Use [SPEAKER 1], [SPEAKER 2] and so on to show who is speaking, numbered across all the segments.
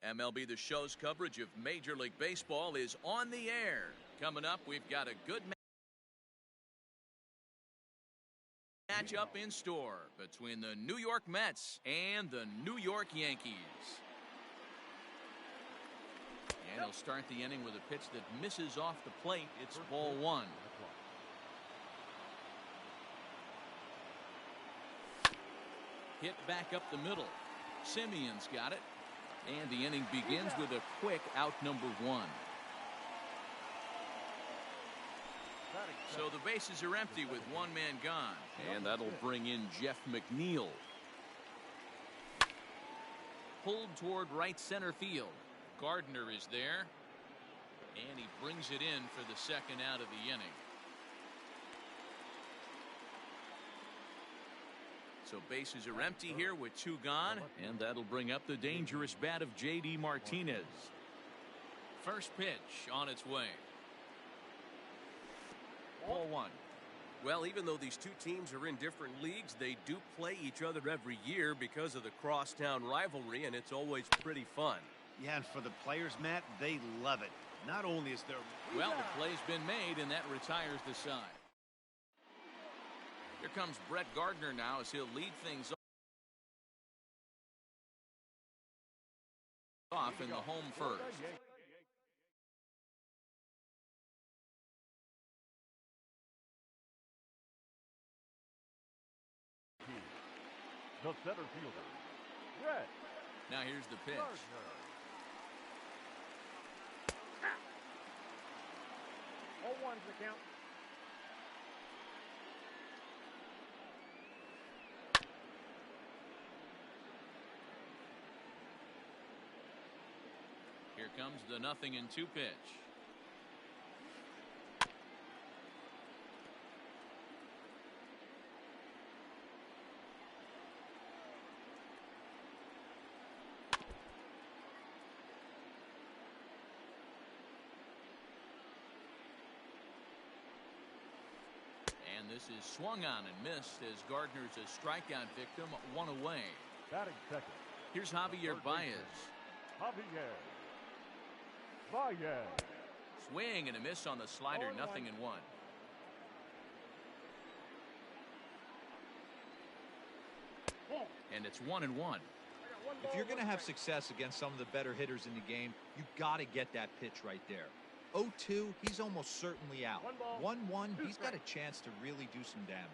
[SPEAKER 1] MLB The Show's coverage of Major League Baseball is on the air. Coming up, we've got a good matchup in store between the New York Mets and the New York Yankees. And he'll start the inning with a pitch that misses off the plate. It's ball one. Hit back up the middle. Simeon's got it. And the inning begins with a quick out number one. So the bases are empty with one man gone. And that'll bring in Jeff McNeil. Pulled toward right center field. Gardner is there. And he brings it in for the second out of the inning. So bases are empty here with two gone, and that'll bring up the dangerous bat of J.D. Martinez. First pitch on its way. Ball one.
[SPEAKER 2] Well, even though these two teams are in different leagues, they do play each other every year because of the crosstown rivalry, and it's always pretty fun.
[SPEAKER 3] Yeah, and for the players, Matt, they love it. Not only is there...
[SPEAKER 1] Well, the play's been made, and that retires the side. Here comes Brett Gardner now as he'll lead things off in the home first.
[SPEAKER 4] The center fielder, Brett.
[SPEAKER 1] Now here's the pitch.
[SPEAKER 4] Gardner. 0-1's the count.
[SPEAKER 1] Here comes the 0-2 pitch. And this is swung on and missed as Gardner's a strikeout victim, one away.
[SPEAKER 4] Batting second.
[SPEAKER 1] Here's Javier Baez.
[SPEAKER 4] Javier Baez.
[SPEAKER 1] Swing and a miss on the slider, 0-1. And it's 1-1.
[SPEAKER 5] If you're going to have success against some of the better hitters in the game, you got to get that pitch right there. 0-2, he's almost certainly out. 1-1, he's got a chance to really do some damage.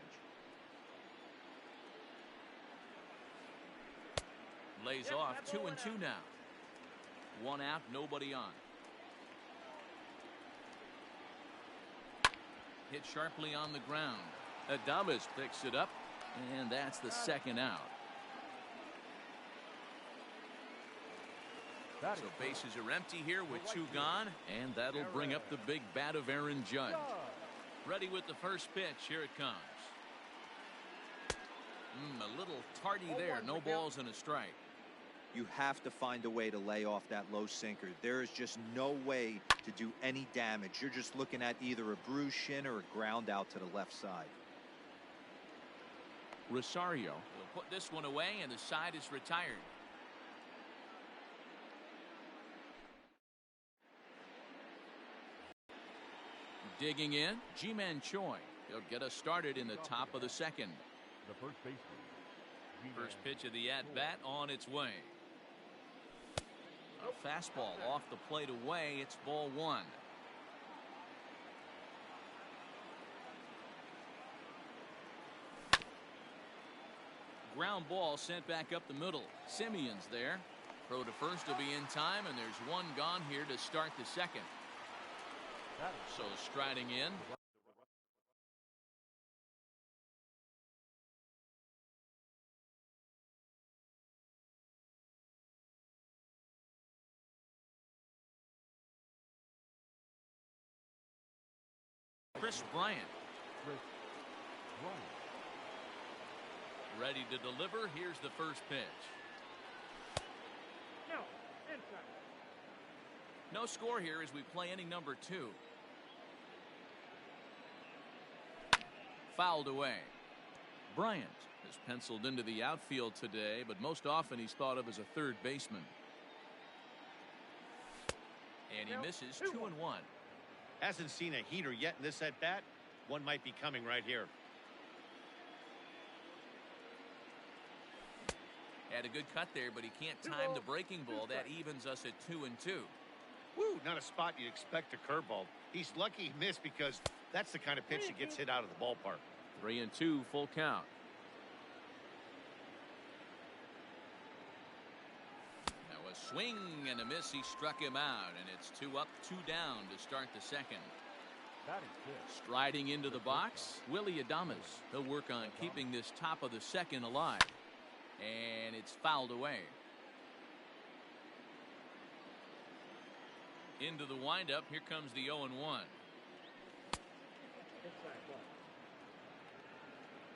[SPEAKER 1] Lays off 2-2 now. One out, nobody on. Hit sharply on the ground. Adames picks it up, and that's the second out. So bases are empty here with two gone, and that'll bring up the big bat of Aaron Judge. Ready with the first pitch. Here it comes. A little tardy there. No balls and a strike.
[SPEAKER 5] You have to find a way to lay off that low sinker. There is just no way to do any damage. You're just looking at either a bruised shin or a ground out to the left side.
[SPEAKER 1] Rosario will put this one away, and the side is retired. Digging in, Ji-Man Choi. He'll get us started in the top of the second.
[SPEAKER 4] The first baseman.
[SPEAKER 1] First pitch of the at-bat on its way. A fastball off the plate away. It's ball one. Ground ball sent back up the middle. Simeon's there. Throw to first will be in time, and there's one gone here to start the second. So striding in. Chris Bryant. Ready to deliver. Here's the first pitch. No score here as we play inning number 2. Fouled away. Bryant is penciled into the outfield today, but most often he's thought of as a third baseman. And he misses 2-1.
[SPEAKER 3] Hasn't seen a heater yet in this at-bat. One might be coming right here.
[SPEAKER 1] Had a good cut there, but he can't time the breaking ball. That evens us at 2-2.
[SPEAKER 3] Woo, not a spot you'd expect a curveball. He's lucky he missed because that's the kind of pitch that gets hit out of the ballpark.
[SPEAKER 1] 3-2, full count. Now a swing and a miss. He struck him out, and it's 2 up, 2 down to start the second. Striding into the box, Willie Adames. He'll work on keeping this top of the second alive. And it's fouled away. Into the windup. Here comes the 0-1.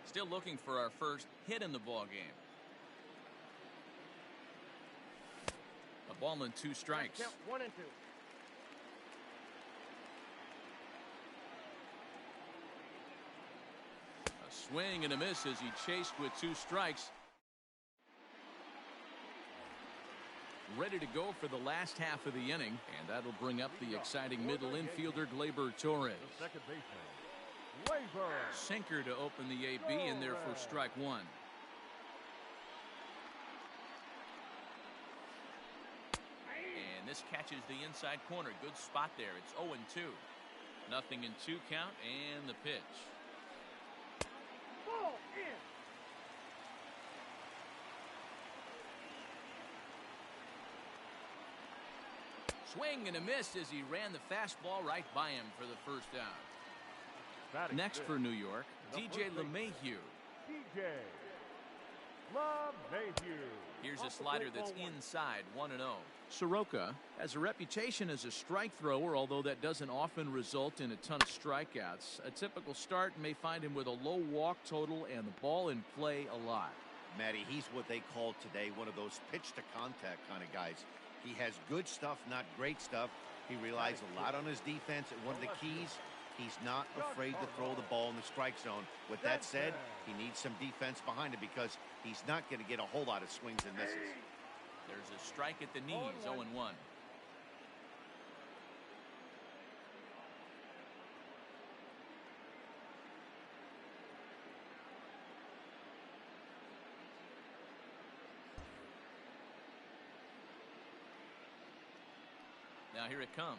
[SPEAKER 1] Still looking for our first hit in the ball game. A ball and 2 strikes.
[SPEAKER 6] 1-2.
[SPEAKER 1] A swing and a miss as he chased with 2 strikes. Ready to go for the last half of the inning, and that'll bring up the exciting middle infielder Gleyber Torres.
[SPEAKER 4] The second baseman, Gleyber.
[SPEAKER 1] Sinker to open the AB in there for strike 1. And this catches the inside corner. Good spot there. It's 0-2. 0-2 count, and the pitch.
[SPEAKER 6] Ball in.
[SPEAKER 1] Swing and a miss as he ran the fastball right by him for the first out. Next for New York, DJ LeMahieu.
[SPEAKER 4] DJ LeMahieu.
[SPEAKER 1] Here's a slider that's inside, 1-0. Soroka has a reputation as a strike thrower, although that doesn't often result in a ton of strikeouts. A typical start may find him with a low walk total and the ball in play a lot.
[SPEAKER 3] Matty, he's what they call today one of those pitch-to-contact kind of guys. He has good stuff, not great stuff. He relies a lot on his defense, and one of the keys, he's not afraid to throw the ball in the strike zone. With that said, he needs some defense behind him because he's not going to get a whole lot of swings and misses.
[SPEAKER 1] There's a strike at the knees, 0-1. Now here it comes.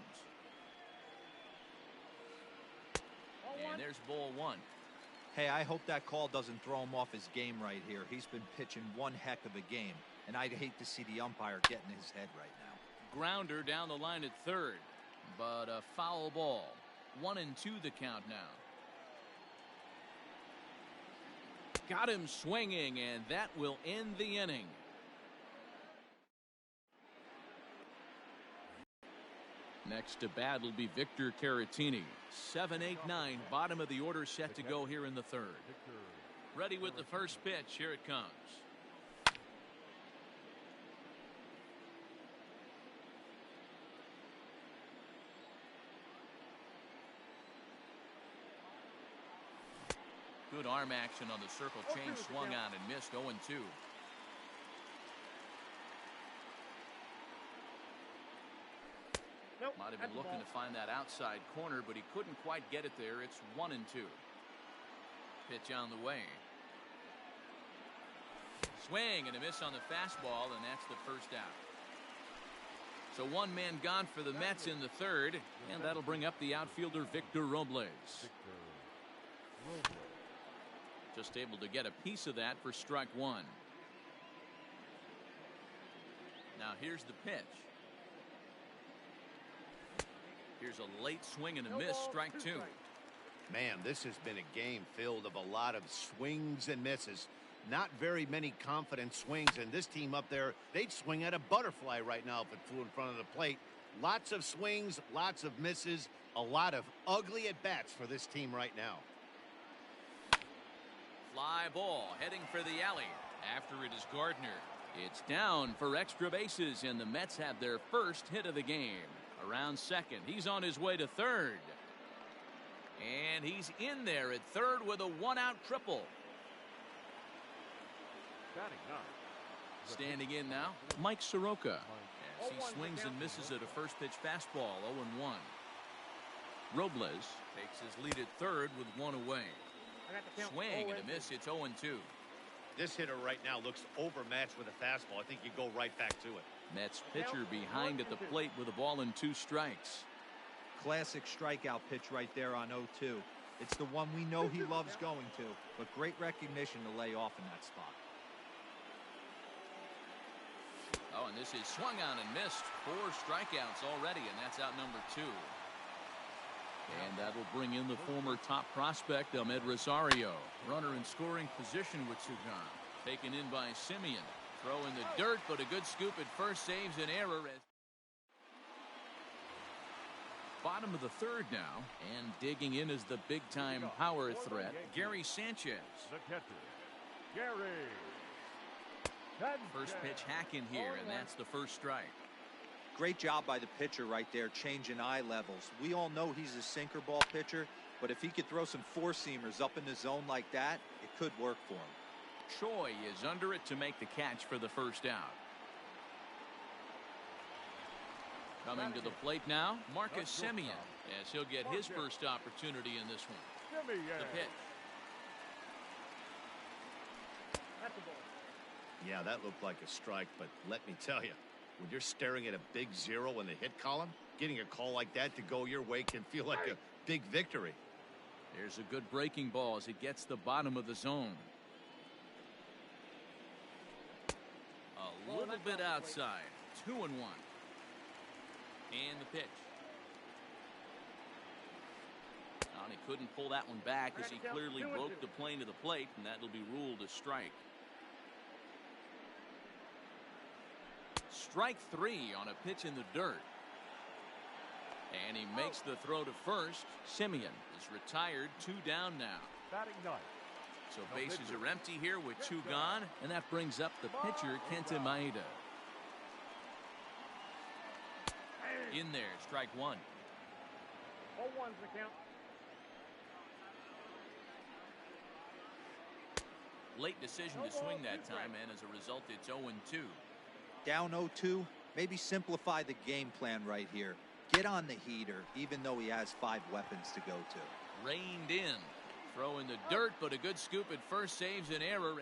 [SPEAKER 1] And there's ball 1.
[SPEAKER 5] Hey, I hope that call doesn't throw him off his game right here. He's been pitching one heck of a game, and I'd hate to see the umpire get in his head right now.
[SPEAKER 1] Grounder down the line at third, but a foul ball. 1-2 the count now. Got him swinging, and that will end the inning. Next to bat will be Victor Caratini. 7-8-9, bottom of the order set to go here in the third. Ready with the first pitch. Here it comes. Good arm action on the circle change, swung on and missed. 0-2.
[SPEAKER 6] Nope,
[SPEAKER 1] Might have been looking to find that outside corner, but he couldn't quite get it there. It's 1-2. Pitch on the way. Swing and a miss on the fastball, and that's the first out. So one man gone for the Mets in the third, and that'll bring up the outfielder Victor Robles. Just able to get a piece of that for strike 1. Now here's the pitch. Here's a late swing and a miss, strike 2.
[SPEAKER 3] Man, this has been a game filled of a lot of swings and misses. Not very many confident swings, and this team up there, they'd swing at a butterfly right now if it flew in front of the plate. Lots of swings, lots of misses, a lot of ugly at-bats for this team right now.
[SPEAKER 1] Fly ball heading for the alley. After it is Gardner. It's down for extra bases, and the Mets have their first hit of the game. Around second, he's on his way to third. And he's in there at third with a one-out triple. Standing in now, Mike Soroka. He swings and misses at a first pitch fastball, 0-1. Robles takes his lead at third with one away. Swing and a miss. It's 0-2.
[SPEAKER 3] This hitter right now looks overmatched with a fastball. I think you go right back to it.
[SPEAKER 1] Mets pitcher behind at the plate with a ball and 2 strikes.
[SPEAKER 5] Classic strikeout pitch right there on 0-2. It's the one we know he loves going to, but great recognition to lay off in that spot.
[SPEAKER 1] Oh, and this is swung on and missed. 4 strikeouts already, and that's out number 2. And that'll bring in the former top prospect, Ahmed Rosario. Runner in scoring position with Sugan. Taken in by Simeon. Throw in the dirt, but a good scoop at first saves an error. Bottom of the third now, and digging in is the big-time power threat, Gary Sanchez.
[SPEAKER 4] The catcher, Gary.
[SPEAKER 1] First pitch hack in here, and that's the first strike.
[SPEAKER 5] Great job by the pitcher right there, changing eye levels. We all know he's a sinker ball pitcher, but if he could throw some four-seamers up in the zone like that, it could work for him.
[SPEAKER 1] Choi is under it to make the catch for the first out. Coming to the plate now, Marcus Semien, as he'll get his first opportunity in this one. The pitch.
[SPEAKER 3] Yeah, that looked like a strike, but let me tell you, when you're staring at a big 0 in the hit column, getting a call like that to go your way can feel like a big victory.
[SPEAKER 1] There's a good breaking ball as it gets the bottom of the zone. A little bit outside. 2-1. And the pitch. And he couldn't pull that one back as he clearly broke the plane to the plate, and that'll be ruled a strike. Strike 3 on a pitch in the dirt. And he makes the throw to first. Simeon is retired, 2 down now.
[SPEAKER 4] Batting ninth.
[SPEAKER 1] So bases are empty here with 2 gone, and that brings up the pitcher, Kenta Maeda. In there, strike 1.
[SPEAKER 4] 0-1's the count.
[SPEAKER 1] Late decision to swing that time, and as a result, it's 0-2.
[SPEAKER 5] Down 0-2, maybe simplify the game plan right here. Get on the heater, even though he has 5 weapons to go to.
[SPEAKER 1] Reined in. Throw in the dirt, but a good scoop at first saves an error.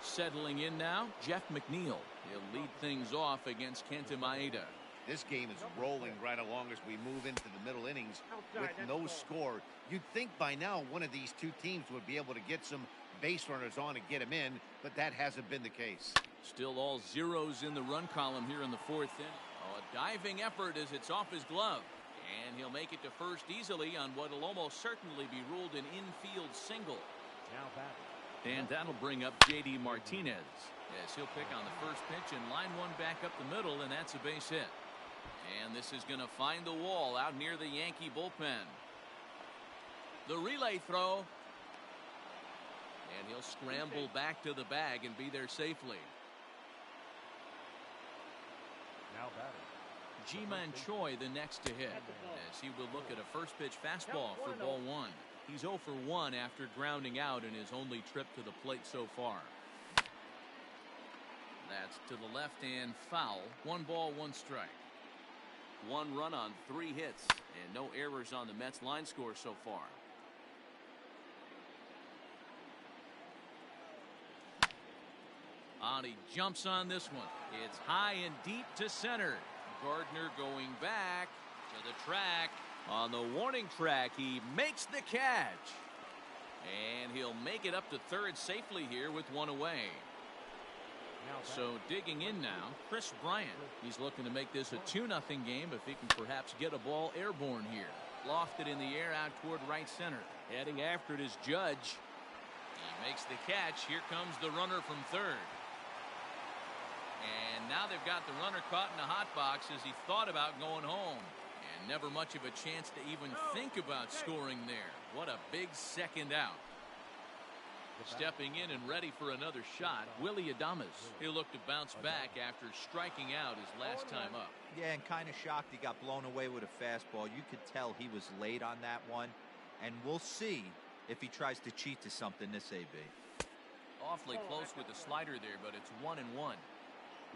[SPEAKER 1] Settling in now, Jeff McNeil. He'll lead things off against Kenta Maeda.
[SPEAKER 3] This game is rolling right along as we move into the middle innings with no score. You'd think by now one of these 2 teams would be able to get some base runners on and get them in, but that hasn't been the case.
[SPEAKER 1] Still all zeros in the run column here in the 4th inning. Oh, a diving effort as it's off his glove. And he'll make it to first easily on what will almost certainly be ruled an infield single.
[SPEAKER 4] Now batting.
[SPEAKER 1] And that'll bring up J.D. Martinez as he'll pick on the first pitch and line one back up the middle, and that's a base hit. And this is going to find the wall out near the Yankee bullpen. The relay throw. And he'll scramble back to the bag and be there safely.
[SPEAKER 4] Now batting.
[SPEAKER 1] Ji-Man Choi the next to hit as he will look at a first pitch fastball for ball 1. He's 0 for 1 after grounding out in his only trip to the plate so far. That's to the left and foul. 1 ball, 1 strike. 1 run on 3 hits and no errors on the Mets line score so far. And he jumps on this one. It's high and deep to center. Gardner going back to the track. On the warning track, he makes the catch. And he'll make it up to third safely here with 1 away. So digging in now, Chris Bryant. He's looking to make this a 2-0 game if he can perhaps get a ball airborne here. Lofted in the air out toward right center. Heading after it is Judge. He makes the catch. Here comes the runner from third. And now they've got the runner caught in the hot box as he thought about going home. And never much of a chance to even think about scoring there. What a big second out. Stepping in and ready for another shot, Willie Adames. He'll look to bounce back after striking out his last time up.
[SPEAKER 5] Yeah, and kind of shocked he got blown away with a fastball. You could tell he was late on that one. And we'll see if he tries to cheat to something this AB.
[SPEAKER 1] Awfully close with the slider there, but it's 1-1.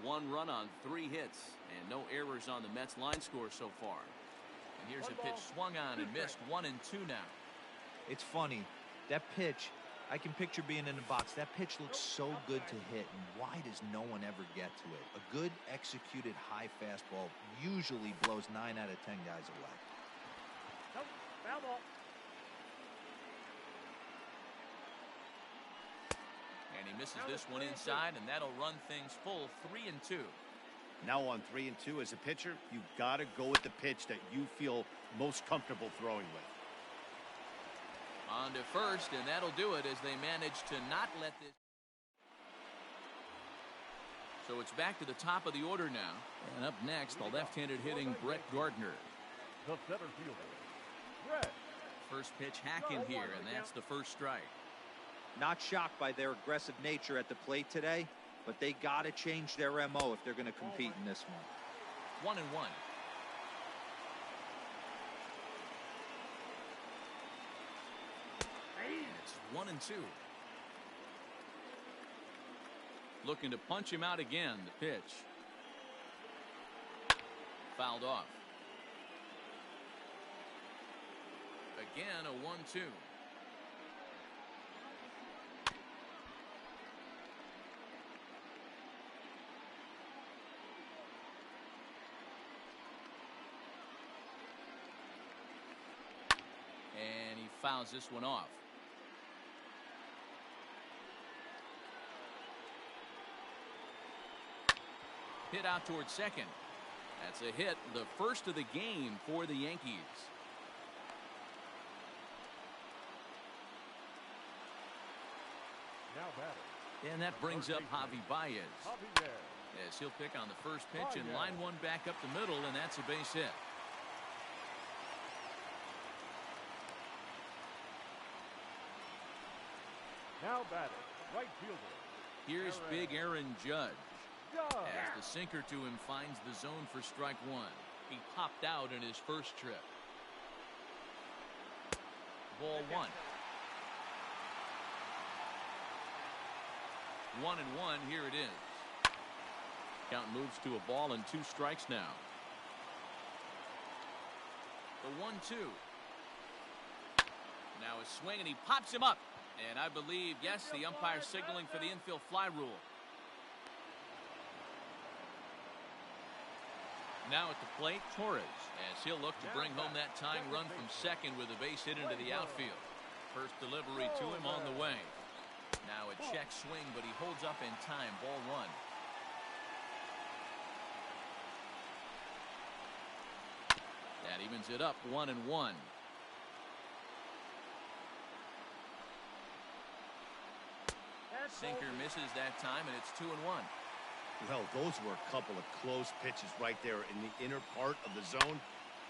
[SPEAKER 1] 1 run on 3 hits, and no errors on the Mets line score so far. And here's a pitch swung on and missed. 1-2 now.
[SPEAKER 5] It's funny. That pitch, I can picture being in the box. That pitch looks so good to hit, and why does no one ever get to it? A good executed high fastball usually blows 9 out of 10 guys away.
[SPEAKER 4] Foul ball.
[SPEAKER 1] And he misses this one inside, and that'll run things full 3-2.
[SPEAKER 3] Now on 3-2 as a pitcher, you got to go with the pitch that you feel most comfortable throwing with.
[SPEAKER 1] On to first, and that'll do it as they manage to not let this. So it's back to the top of the order now. And up next, the left-handed hitting Brett Gardner.
[SPEAKER 4] The center fielder, Brett.
[SPEAKER 1] First pitch hack in here, and that's the first strike.
[SPEAKER 5] Not shocked by their aggressive nature at the plate today, but they got to change their MO if they're going to compete in this one.
[SPEAKER 1] 1-1. And it's 1-2. Looking to punch him out again. The pitch. Fouled off. Again, a 1-2. And he fouls this one off. Hit out towards second. That's a hit, the first of the game for the Yankees.
[SPEAKER 4] Now batter.
[SPEAKER 1] And that brings up Javi Baez.
[SPEAKER 4] Javier.
[SPEAKER 1] Yes, he'll pick on the first pitch and line one back up the middle, and that's a base hit.
[SPEAKER 4] Now batter. Right fielder.
[SPEAKER 1] Here's big Aaron Judge.
[SPEAKER 4] Judge.
[SPEAKER 1] As the sinker to him finds the zone for strike one. He popped out in his first trip. Ball 1. 1-1, here it is. Count moves to a ball and 2 strikes now. The 1-2. Now a swing, and he pops him up. And I believe, yes, the umpire signaling for the infield fly rule. Now at the plate, Torres, as he'll look to bring home that tying run from second with a base hit into the outfield. First delivery to him on the way. Now a check swing, but he holds up in time. Ball 1. That evens it up, 1-1. Sinker misses that time, and it's 2-1.
[SPEAKER 3] Well, those were a couple of close pitches right there in the inner part of the zone.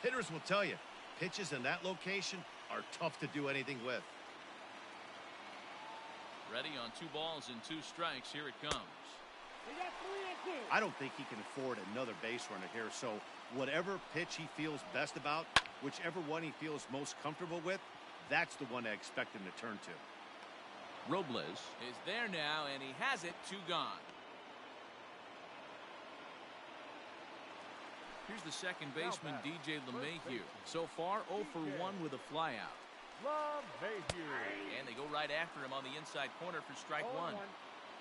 [SPEAKER 3] Hitters will tell you, pitches in that location are tough to do anything with.
[SPEAKER 1] Ready on 2 balls and 2 strikes. Here it comes.
[SPEAKER 3] I don't think he can afford another base runner here, so whatever pitch he feels best about, whichever one he feels most comfortable with, that's the one I expect him to turn to.
[SPEAKER 1] Robles is there now, and he has it. 2 gone. Here's the second baseman, DJ LeMahieu. So far, 0 for 1 with a flyout. And they go right after him on the inside corner for strike 1.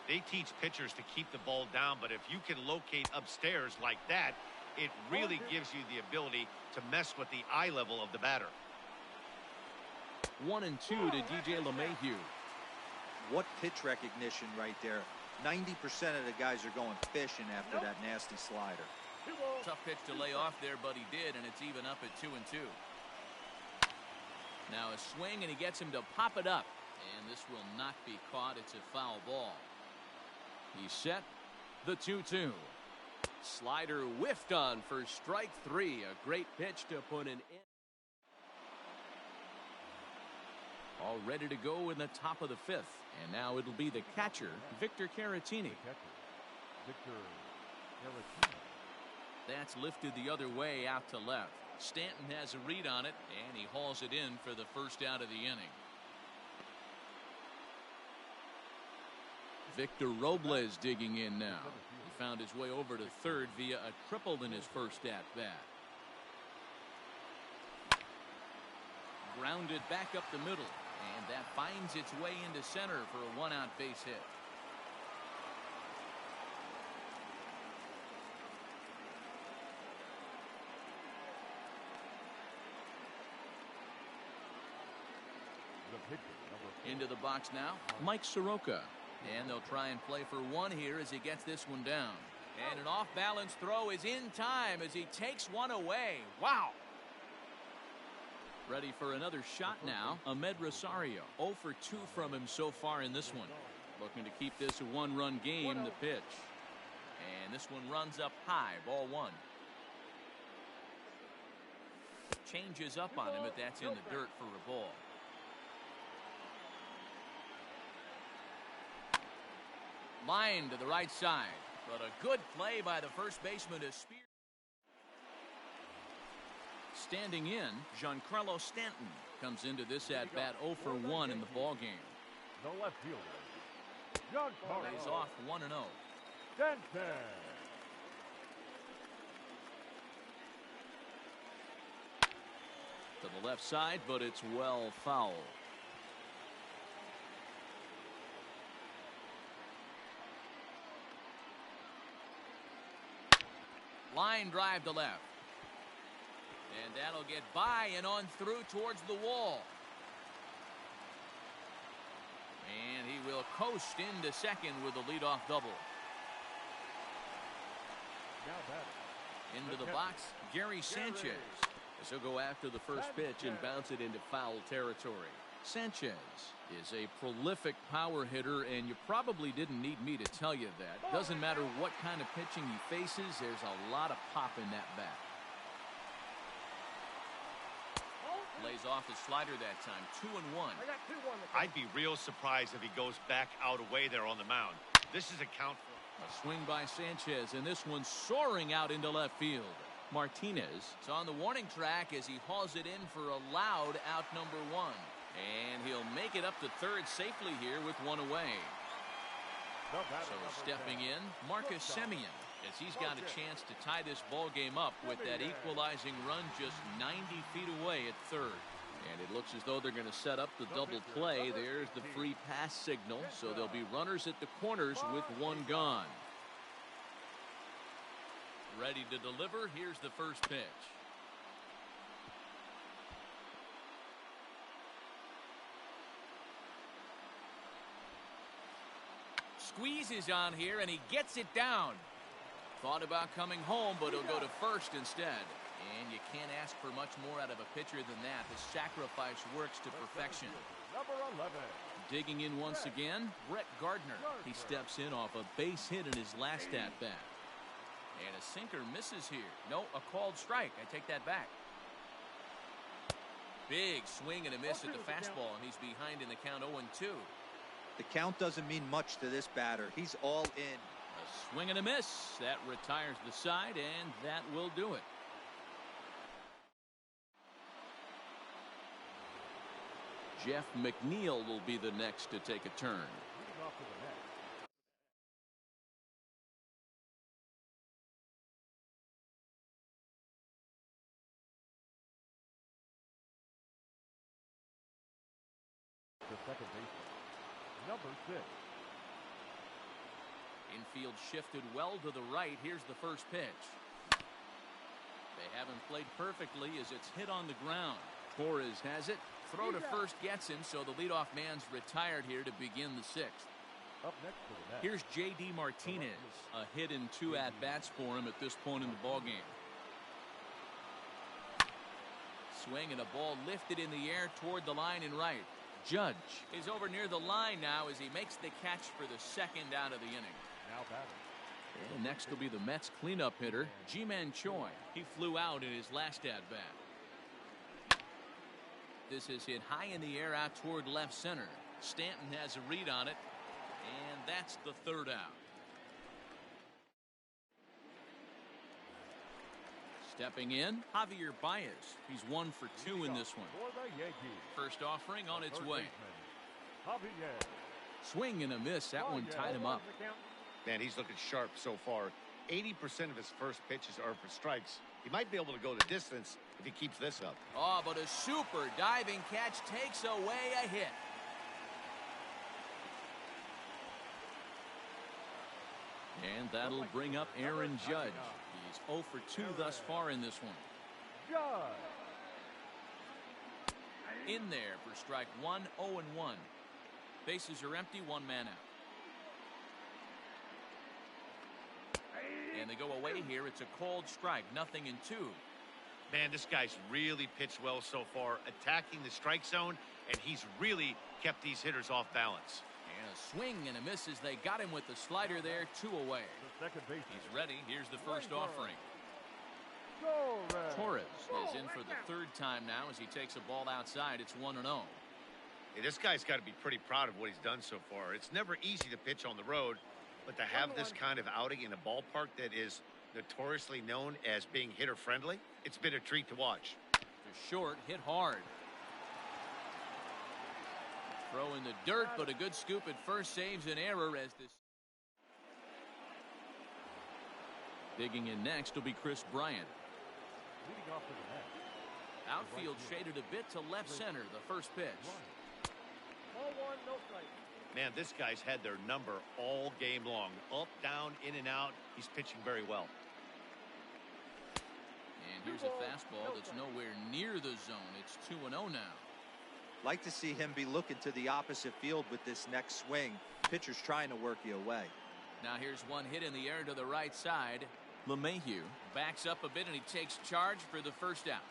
[SPEAKER 3] They teach pitchers to keep the ball down, but if you can locate upstairs like that, it really gives you the ability to mess with the eye level of the batter.
[SPEAKER 1] 1-2 to DJ LeMahieu.
[SPEAKER 5] What pitch recognition right there. 90% of the guys are going fishing after that nasty slider.
[SPEAKER 1] Tough pitch to lay off there, but he did, and it's even up at 2-2. Now a swing, and he gets him to pop it up. And this will not be caught. It's a foul ball. He's set. The 2-2. Slider whiffed on for strike 3. A great pitch to put an end. All ready to go in the top of the 5th. And now it'll be the catcher, Victor Caratini. That's lifted the other way out to left. Stanton has a read on it, and he hauls it in for the first out of the inning. Victor Robles digging in now. He found his way over to third via a triple in his first at-bat. Grounded back up the middle, and that finds its way into center for a one-out base hit. Into the box now, Mike Soroka. And they'll try and play for one here as he gets this one down. And an off-balance throw is in time as he takes one away. Wow! Ready for another shot now, Ahmed Rosario. 0 for 2 from him so far in this one. Looking to keep this a one-run game, the pitch. And this one runs up high, ball one. Changes up on him, but that's in the dirt for a ball. Line to the right side, but a good play by the first baseman to spear. Standing in, Giancarlo Stanton comes into this at-bat 0 for 1 in the ballgame.
[SPEAKER 4] The left fielder,
[SPEAKER 1] Plays off 1-0.
[SPEAKER 4] Stanton.
[SPEAKER 1] To the left side, but it's well foul. Line drive to left. And that'll get by and on through towards the wall. And he will coast into second with a leadoff double. Into the box, Gary Sanchez. As he'll go after the first pitch and bounce it into foul territory. Sanchez is a prolific power hitter, and you probably didn't need me to tell you that. Doesn't matter what kind of pitching he faces, there's a lot of pop in that bat. Lays off the slider that time, 2-1.
[SPEAKER 3] I'd be real surprised if he goes back out away there on the mound. This is a count for
[SPEAKER 1] A swing by Sanchez, and this one soaring out into left field. Martinez is on the warning track as he hauls it in for a loud out number 1. And he'll make it up to third safely here with one away. So stepping in, Marcus Semien, as he's got a chance to tie this ball game up with that equalizing run just 90 feet away at third. And it looks as though they're going to set up the double play. There's the free pass signal, so there'll be runners at the corners with one gone. Ready to deliver. Here's the first pitch. Squeezes on here, and he gets it down. Thought about coming home, but he'll go to first instead. And you can't ask for much more out of a pitcher than that. The sacrifice works to perfection.
[SPEAKER 4] Number 11.
[SPEAKER 1] Digging in once again, Brett Gardner. He steps in off a base hit in his last at-bat. And a sinker misses here. No, a called strike. I take that back. Big swing and a miss at the fastball, and he's behind in the count 0-2.
[SPEAKER 5] The count doesn't mean much to this batter. He's all in.
[SPEAKER 1] A swing and a miss. That retires the side, and that will do it. Jeff McNeil will be the next to take a turn.
[SPEAKER 4] The second baseman, number 6.
[SPEAKER 1] Infield shifted well to the right. Here's the first pitch. They haven't played perfectly as it's hit on the ground. Torres has it. Throw to first gets him, so the leadoff man's retired here to begin the 6th.
[SPEAKER 4] Up next to the net.
[SPEAKER 1] Here's J.D. Martinez. A hit in 2 at-bats for him at this point in the ballgame. Swing and a ball lifted in the air toward the line and right. Judge is over near the line now as he makes the catch for the second out of the inning.
[SPEAKER 4] Now batting.
[SPEAKER 1] And next will be the Mets cleanup hitter, Ji-Man Choi. He flew out in his last at-bat. This is hit high in the air out toward left center. Stanton has a read on it, and that's the third out. Stepping in, Javier Baez. He's 1 for 2 in this one.
[SPEAKER 4] For the Yankees.
[SPEAKER 1] First offering on its
[SPEAKER 4] Third
[SPEAKER 1] way.
[SPEAKER 4] baseman, Javier
[SPEAKER 1] Swing and a miss. That one tied him up.
[SPEAKER 3] Man, he's looking sharp so far. 80% of his first pitches are for strikes. He might be able to go the distance if he keeps this up.
[SPEAKER 1] Oh, but a super diving catch takes away a hit. And that'll bring up Aaron Judge. He's 0 for 2 thus far in this one. In there for strike one, 0-1. Bases are empty, one man out. And they go away here. It's a called strike, 0-2.
[SPEAKER 3] Man, this guy's really pitched well so far, attacking the strike zone, and he's really kept these hitters off balance.
[SPEAKER 1] And a swing and a miss as they got him with the slider there, 2 away. He's ready. Here's the first offering. Torres is in for the 3rd time now as he takes a ball outside. It's 1-0.
[SPEAKER 3] Hey, this guy's got to be pretty proud of what he's done so far. It's never easy to pitch on the road, but to have this kind of outing in a ballpark that is notoriously known as being hitter-friendly, it's been a treat to watch.
[SPEAKER 1] To short, hit hard. Throw in the dirt, but a good scoop at first saves an error as this. Digging in next will be Chris Bryant.
[SPEAKER 4] Leading off to the net.
[SPEAKER 1] Outfield shaded a bit to left center, the first pitch.
[SPEAKER 3] Man, this guy's had their number all game long. Up, down, in and out. He's pitching very well.
[SPEAKER 1] And here's a fastball that's nowhere near the zone. It's 2-0 now.
[SPEAKER 5] Like to see him be looking to the opposite field with this next swing. Pitcher's trying to work you away.
[SPEAKER 1] Now here's one hit in the air to the right side. LeMahieu backs up a bit and he takes charge for the first out.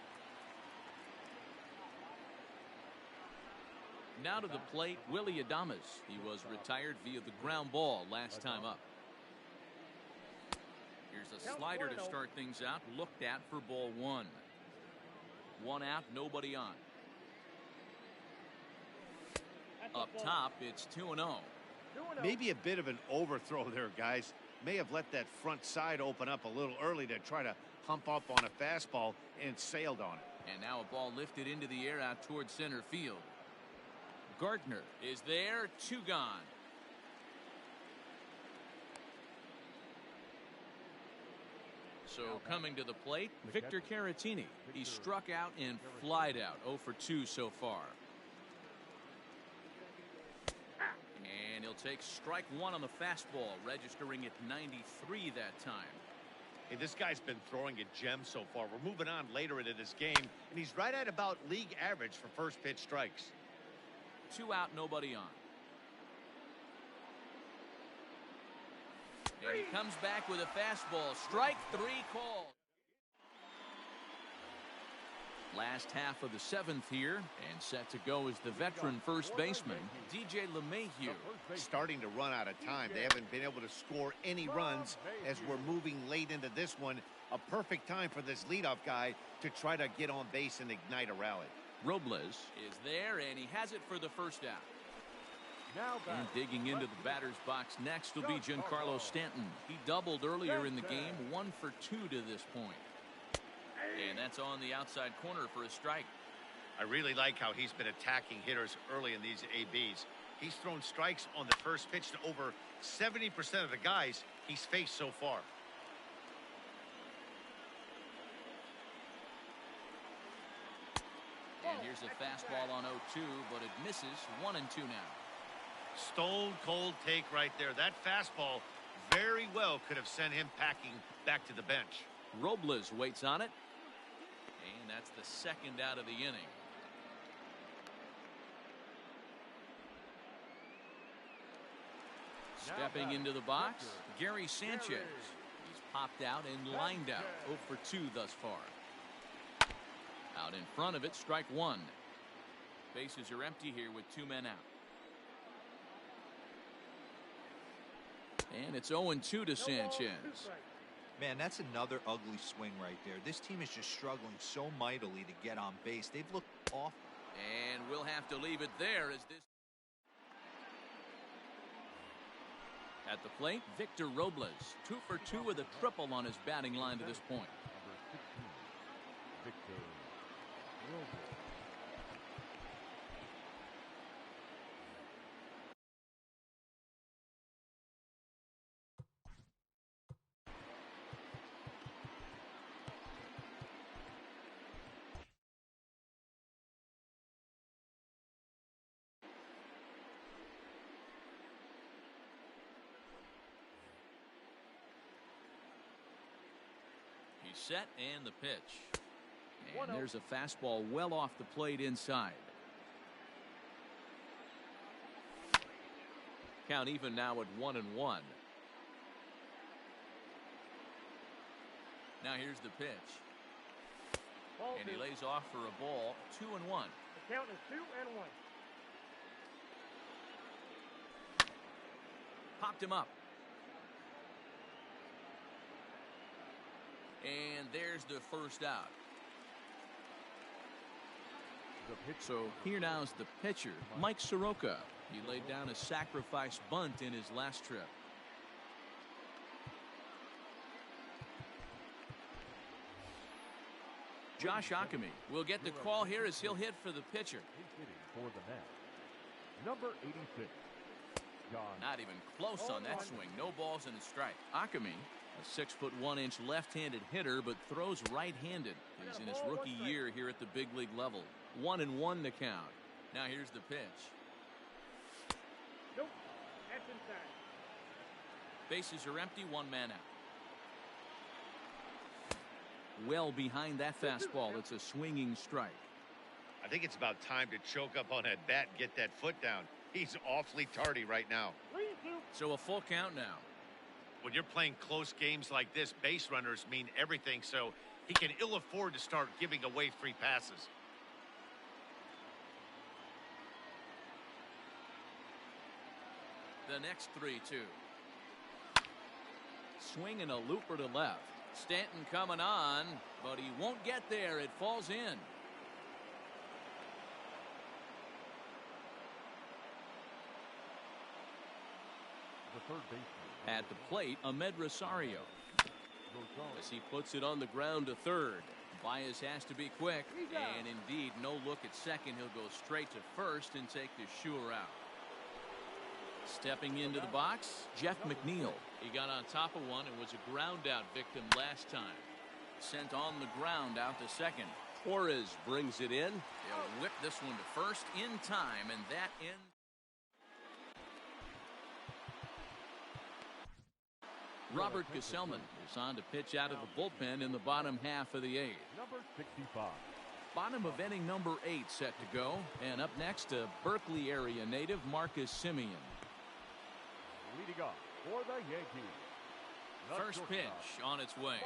[SPEAKER 1] Now to the plate, Willie Adames. He was retired via the ground ball last time up. Here's a slider to start things out. Looked at for ball 1. 1 out, nobody on. Up top, it's 2-0.
[SPEAKER 3] Maybe a bit of an overthrow there, guys. May have let that front side open up a little early to try to hump up on a fastball and sailed on it.
[SPEAKER 1] And now a ball lifted into the air out towards center field. Gardner is there, 2 gone. So coming to the plate, Victor Caratini. He struck out and flied out, 0 for 2 so far. And he'll take strike 1 on the fastball, registering at 93 that time.
[SPEAKER 3] Hey, this guy's been throwing a gem so far. We're moving on later into this game, and he's right at about league average for first pitch strikes.
[SPEAKER 1] 2 out, nobody on. And he comes back with a fastball. Strike 3 called. Last half of the 7th here, and set to go is the veteran first baseman, DJ LeMahieu.
[SPEAKER 3] Starting to run out of time. They haven't been able to score any runs as we're moving late into this one. A perfect time for this leadoff guy to try to get on base and ignite a rally.
[SPEAKER 1] Robles is there, and he has it for the first out. And digging into the batter's box next will be Giancarlo Stanton. He doubled earlier in the game, 1 for 2 to this point. And that's on the outside corner for a strike.
[SPEAKER 3] I really like how he's been attacking hitters early in these ABs. He's thrown strikes on the first pitch to over 70% of the guys he's faced so far.
[SPEAKER 1] And here's a fastball on 0-2, but it misses. 1-2 now.
[SPEAKER 3] Stone cold take right there. That fastball very well could have sent him packing back to the bench.
[SPEAKER 1] Robles waits on it. And that's the second out of the inning. Stepping into the box, Gary Sanchez. He's popped out and lined out. 0 for 2 thus far. Out in front of it, strike 1. Bases are empty here with 2 men out. And it's 0-2 to Sanchez.
[SPEAKER 5] Man, that's another ugly swing right there. This team is just struggling so mightily to get on base. They've looked awful.
[SPEAKER 1] And we'll have to leave it there as this. At the plate, Victor Robles. 2 for 2 with a triple on his batting line to this point.
[SPEAKER 4] Victor Robles.
[SPEAKER 1] set and the pitch. And there's a fastball well off the plate inside. Count even now at 1-1. Now here's the pitch. And he lays off for a ball. 2-1.
[SPEAKER 6] The count is 2-1.
[SPEAKER 1] Popped him up. And there's the first out. So here now is the pitcher, Mike Soroka. He laid down a sacrifice bunt in his last trip. Josh Akemi will get the call here as he'll hit for the pitcher.
[SPEAKER 4] He's hitting for the net. Number 86. John.
[SPEAKER 1] Not even close on that swing. No balls and a strike. Akemi, a 6'1" left-handed hitter, but throws right-handed. He's in his rookie year here at the big league level. 1-1 to count. Now here's the pitch.
[SPEAKER 6] Nope. That's inside.
[SPEAKER 1] Bases are empty. One man out. Well behind that fastball. It's a swinging strike.
[SPEAKER 3] I think it's about time to choke up on that bat and get that foot down. He's awfully tardy right now.
[SPEAKER 1] So a full count now.
[SPEAKER 3] When you're playing close games like this, base runners mean everything, so he can ill afford to start giving away free passes.
[SPEAKER 1] The next 3-2. Swing and a looper to left. Stanton coming on, but he won't get there. It falls in.
[SPEAKER 4] The third baseman.
[SPEAKER 1] At the plate, Ahmed Rosario. As he puts it on the ground to third. Baez has to be quick, and indeed, no look at second. He'll go straight to first and take the sure out. Stepping into the box, Jeff McNeil. He got on top of one and was a ground out victim last time. Sent on the ground out to second.
[SPEAKER 2] Torres brings it in.
[SPEAKER 1] They'll whip this one to first in time, and that ends. Robert Gesellman is on to pitch out of the bullpen in the bottom half of the eighth.
[SPEAKER 4] Number 65.
[SPEAKER 1] Bottom of inning number 8 set to go. And up next, a Berkeley area native, Marcus Semien.
[SPEAKER 4] Leading off for the Yankees.
[SPEAKER 1] First pitch on its way.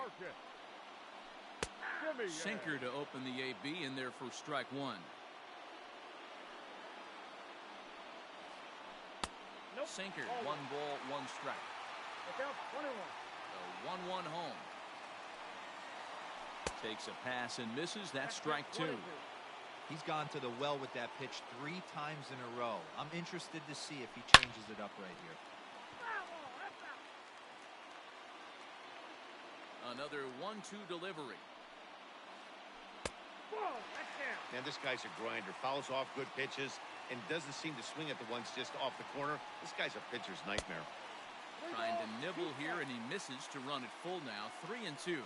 [SPEAKER 1] Sinker to open the AB in there for strike one. Sinker, 1 ball, 1 strike.
[SPEAKER 6] Look out, 1-1.
[SPEAKER 1] A 1-1 home. Takes a pass and misses. That's strike 2.
[SPEAKER 5] He's gone to the well with that pitch 3 times in a row. I'm interested to see if he changes it up right here.
[SPEAKER 1] Another 1-2 delivery.
[SPEAKER 3] Man, this guy's a grinder. Fouls off good pitches and doesn't seem to swing at the ones just off the corner. This guy's a pitcher's nightmare.
[SPEAKER 1] Trying to nibble here, and he misses to run it full now. 3-2.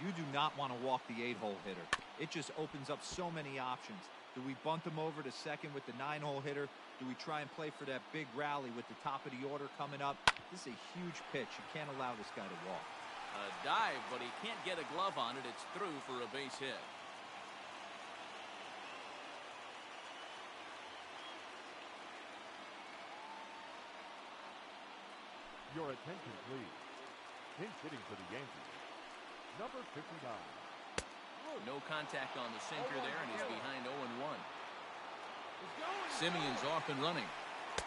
[SPEAKER 5] You do not want to walk the 8-hole hitter. It just opens up so many options. Do we bunt him over to second with the 9-hole hitter? Do we try and play for that big rally with the top of the order coming up? This is a huge pitch. You can't allow this guy to walk.
[SPEAKER 1] A dive, but he can't get a glove on it. It's through for a base hit.
[SPEAKER 4] Your attention, please. Pinch hitting for the Yankees. Number 59.
[SPEAKER 1] No contact on the sinker there, and he's behind 0-1. Semien's off and running.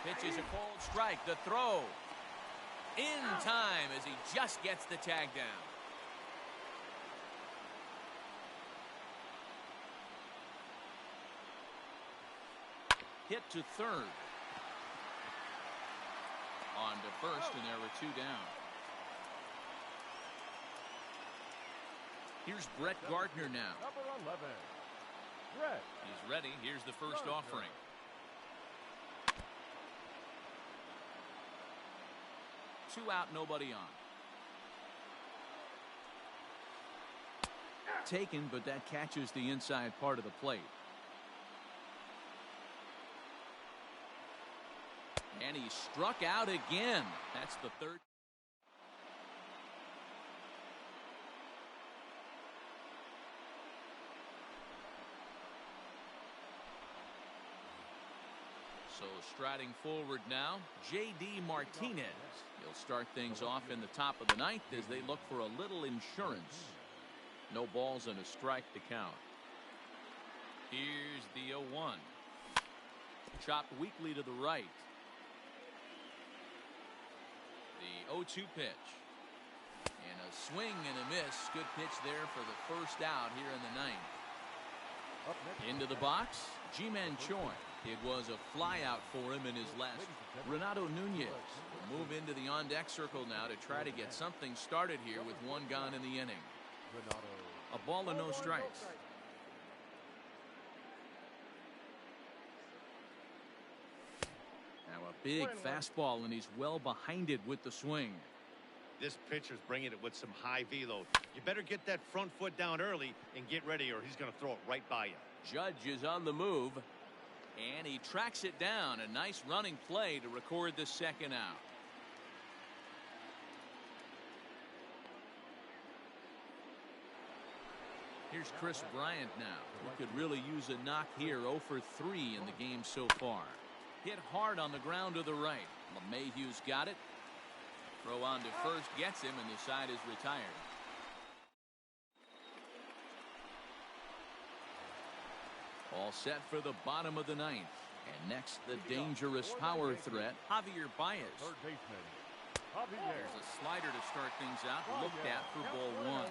[SPEAKER 1] Pitch is a cold strike. The throw in time as he just gets the tag down. Hit to third. On to first, and there were 2 down. Here's Brett Gardner now.
[SPEAKER 4] Number 11. Brett.
[SPEAKER 1] He's ready. Here's the first offering. Two out, nobody on. Taken, but that catches the inside part of the plate. And he struck out again. That's the third. Striding forward now, J.D. Martinez. He'll start things off in the top of the ninth as they look for a little insurance. No balls and a strike to count. Here's the 0-1. Chopped weakly to the right. The 0-2 pitch. And a swing and a miss. Good pitch there for the first out here in the ninth. Into the box, Ji-Man Choi. It was a fly out for him in his last. Renato Nunez will move into the on-deck circle now to try to get something started here with one gone in the inning. A ball and no strikes. Now a big fastball, and he's well behind it with the swing.
[SPEAKER 3] This pitcher's bringing it with some high velo. You better get that front foot down early and get ready, or he's going to throw it right by you.
[SPEAKER 1] Judge is on the move, and he tracks it down. A nice running play to record the second out. Here's Chris Bryant now, who could really use a knock here. 0 for 3 in the game so far. Hit hard on the ground to the right. LeMahieu's got it. Throw on to first gets him, and the side is retired. All set for the bottom of the ninth. And next, the dangerous power threat, Javier Baez. There's a slider to start things out, looked at for ball one.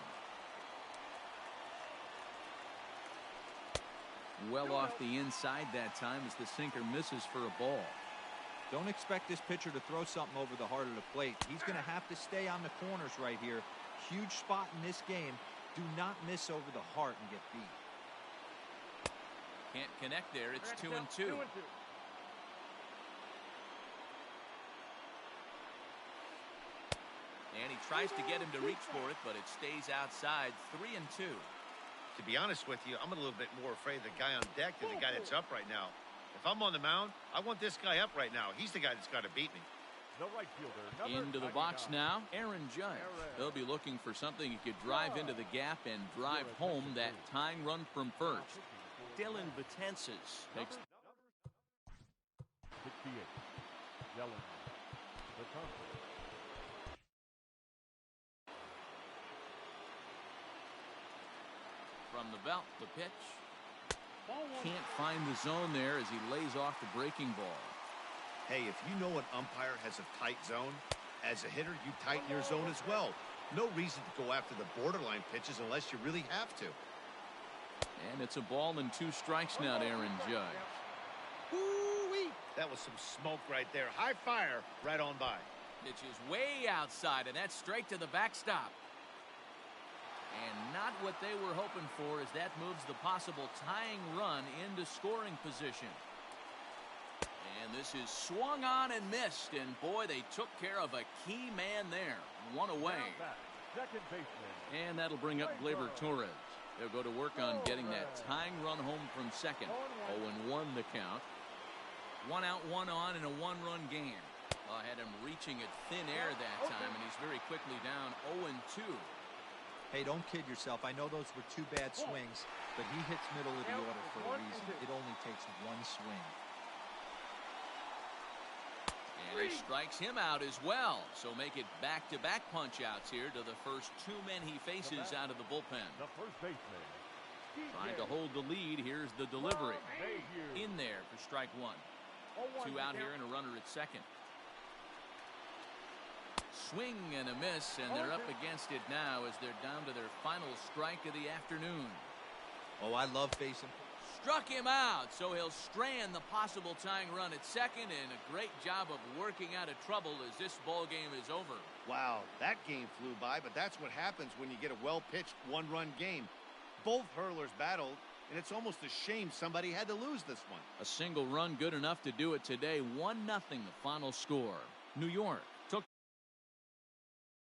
[SPEAKER 1] Well off the inside that time as the sinker misses for a ball.
[SPEAKER 5] Don't expect this pitcher to throw something over the heart of the plate. He's going to have to stay on the corners right here. Huge spot in this game. Do not miss over the heart and get beat.
[SPEAKER 1] Can't connect there. It's 2-2. And he tries to get him to reach for it, but it stays outside. 3-2.
[SPEAKER 3] To be honest with you, I'm a little bit more afraid of the guy on deck than the guy that's up right now. If I'm on the mound, I want this guy up right now. He's the guy that's got to beat me.
[SPEAKER 4] The right fielder,
[SPEAKER 1] into the box now, Aaron Judge. They'll be looking for something he could drive into the gap and drive home that tying run from first. Dylan Betances takes.
[SPEAKER 4] 68. Dylan Betances.
[SPEAKER 1] From the belt, the pitch. Can't find the zone there as he lays off the breaking ball.
[SPEAKER 3] Hey, if you know an umpire has a tight zone, as a hitter, you tighten your zone as well. No reason to go after the borderline pitches unless you really have to.
[SPEAKER 1] And it's a ball and 2 strikes now to Aaron Judge.
[SPEAKER 3] Woo-wee. That was some smoke right there. High fire right on by.
[SPEAKER 1] Pitch is way outside, and that's straight to the backstop. And not what they were hoping for, as that moves the possible tying run into scoring position. And this is swung on and missed, and boy, they took care of a key man there. One away.
[SPEAKER 4] Second baseman.
[SPEAKER 1] And that'll bring up Gleyber Torres. They'll go to work on getting that tying run home from second. 0-1 the count. 1 out, 1 on in a 1-run game. I had him reaching at thin air that time, and he's very quickly down 0-2.
[SPEAKER 5] Hey, don't kid yourself. I know those were 2 bad swings, but he hits middle of the order for a reason. It only takes 1 swing.
[SPEAKER 1] And he strikes him out as well. So make it back-to-back punch-outs here to the first 2 men he faces out of the bullpen.
[SPEAKER 4] The first baseman.
[SPEAKER 1] Trying to hold the lead. Here's the delivery. In there for strike 1. 2 out here and a runner at second. Swing and a miss, and they're up against it now as they're down to their final strike of the afternoon.
[SPEAKER 5] Oh, I love facing.
[SPEAKER 1] Struck him out, so he'll strand the possible tying run at second, and a great job of working out of trouble as this ball game is over.
[SPEAKER 3] Wow, that game flew by, but that's what happens when you get a well-pitched 1-run game. Both hurlers battled, and it's almost a shame somebody had to lose this one.
[SPEAKER 1] A single run good enough to do it today. 1-0 the final score. New York.